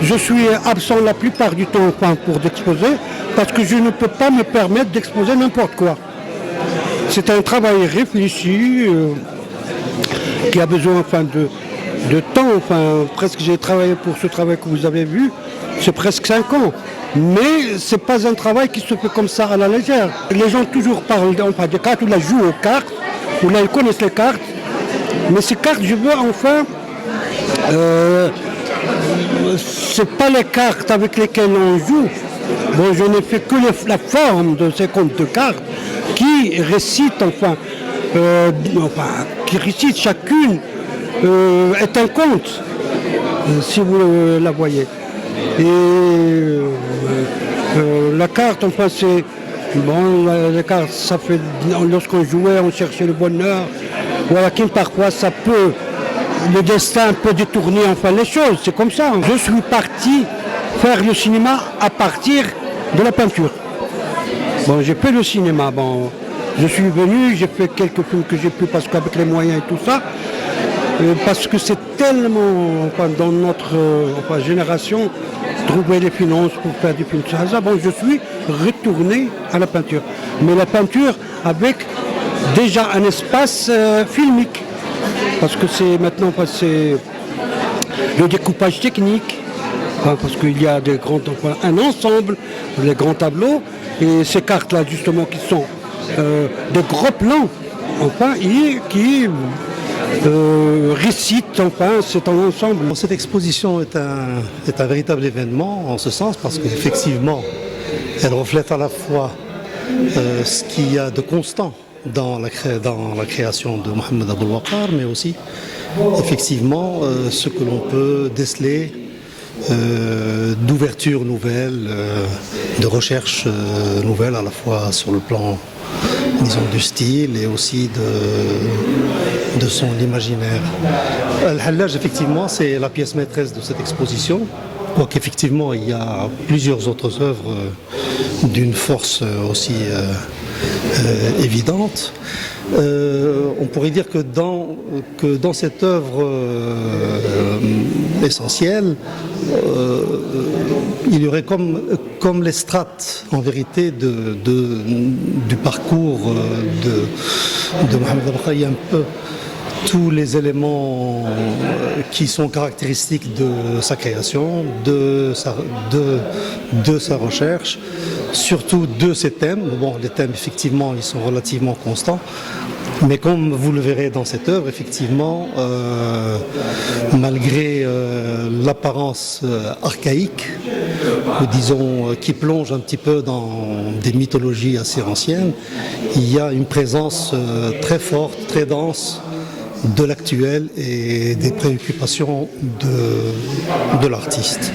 je suis absent la plupart du temps enfin, pour exposer, parce que je ne peux pas me permettre d'exposer n'importe quoi. C'est un travail réfléchi qui a besoin enfin, de temps. Enfin, presque j'ai travaillé pour ce travail que vous avez vu, c'est presque 5 ans. Mais ce n'est pas un travail qui se fait comme ça à la légère. Les gens toujours parlent enfin, des cartes, ou là jouent aux cartes, ou là ils connaissent les cartes. Mais ces cartes, je veux enfin... c'est pas les cartes avec lesquelles on joue. Bon, je n'ai fait que la forme de ces comptes de cartes qui récitent, qui récitent chacune est un conte, si vous la voyez. Et la carte, enfin, c'est bon, la carte, ça fait lorsqu'on jouait, on cherchait le bonheur. Voilà, qui parfois ça peut. Le destin peut détourner enfin les choses, c'est comme ça. Je suis parti faire le cinéma à partir de la peinture. Bon, j'ai fait le cinéma, bon, je suis venu, j'ai fait quelques films que j'ai pu parce qu'avec les moyens et tout ça, parce que c'est tellement, enfin, dans notre génération, trouver les finances pour faire des films. Ça, bon, je suis retourné à la peinture. Mais la peinture avec déjà un espace filmique. Parce que c'est maintenant c'est le découpage technique, parce qu'il y a un ensemble, les grands tableaux, et ces cartes-là justement qui sont des gros plans, enfin, qui récitent, enfin, c'est un ensemble. Cette exposition est un véritable événement en ce sens, parce qu'effectivement, elle reflète à la fois ce qu'il y a de constant dans la création de Mohamed Abou Bakr, mais aussi effectivement ce que l'on peut déceler d'ouverture nouvelle, de recherche nouvelle à la fois sur le plan, disons, du style et aussi de son imaginaire. Al-Hallaj, effectivement, c'est la pièce maîtresse de cette exposition, quoique effectivement il y a plusieurs autres œuvres d'une force aussi évidente. On pourrait dire que dans cette œuvre essentielle, il y aurait comme les strates en vérité du parcours de Mohamed Abou Bakr. Il y a un peu tous les éléments qui sont caractéristiques de sa création, de sa recherche, surtout de ses thèmes. Bon, les thèmes, effectivement, ils sont relativement constants, mais comme vous le verrez dans cette œuvre, effectivement, malgré l'apparence archaïque, ou disons qui plonge un petit peu dans des mythologies assez anciennes, il y a une présence très forte, très dense de l'actuel et des préoccupations de l'artiste.